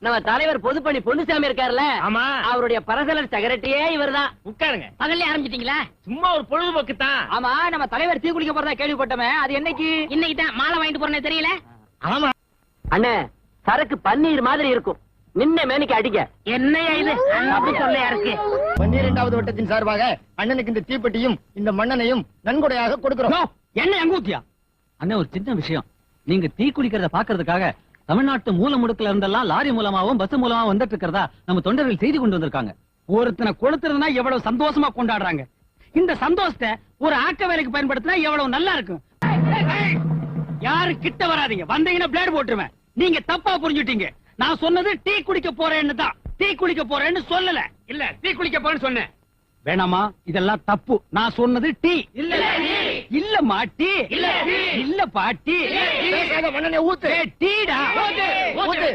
நம்ம தலைவர் பொதுப்பணி பொன்னுசாமி இருக்காருல்ல, ஆமா. அவருடைய பர்சனல் செக்ரட்டரியே இவர்தான். உட்காருங்க. பகல்ல ஆரம்பிச்சிட்டீங்களா? சும்மா ஒரு பொழுதுபோக்கு தான். ஆமா, நம்ம தலைவர் தீ குளிக்க போறதா கேள்விப்பட்டோமே, அது என்னைக்கு? இன்னைக்கு தான். மாலை வாங்கிட்டு போறேன்னு தெரியல. ஆமா அண்ணே, சரக்கு பன்னீர் மாதிரி இருக்கும். நின்ன மேனிக்கு அடிக்க. என்னையா இது? அப்படி சொல்லையா இருக்கு. 12வது வட்டத்தின் சார்பாக அண்ணனுக்கு இந்த தீப்பெட்டியும் இந்த மண்ணனையும் நன்கொடையாக கொடுக்கிறோம். என்ன அங்கூத்தியா? அண்ணே, ஒரு சின்ன விஷயம். நீங்க தீ குளிக்கிறத பாக்குறதுக்காக தமிழ்நாட்டு மூல முடுக்குல இருந்தெல்லாம் லாரி மூலமாவும் பஸ் மூலமா வந்துட்டு இருக்கிறதா நம்ம தொண்டர்கள் செய்தி கொண்டு வந்திருக்காங்க. ஒருத்தனை கொளுத்துறதுனா எவ்வளவு சந்தோஷமா கொண்டாடுறாங்க. இந்த சந்தோஷத்தை ஒரு ஆக்க வேலைக்கு பயன்படுத்தினா எவ்வளவு நல்லா இருக்கும். யாரு கிட்ட வராதீங்க, வந்தீங்கன்னா பிளேட் போட்டுருவேன். நீங்க தப்பா புரிஞ்சுட்டீங்க. நான் சொன்னது டீ குடிக்க போறேன்னு தான். டீ குளிக்க போறேன்னு சொல்லல. இல்ல, டீ குளிக்க போறேன்னு சொன்னேன். வேணாமா, இதெல்லாம் தப்பு. நான் சொன்னது டீ. இல்ல மாட்டி. இல்ல பாட்டி. பேசாத மண்ணனை ஊத்து. டீடா. ஊத்து.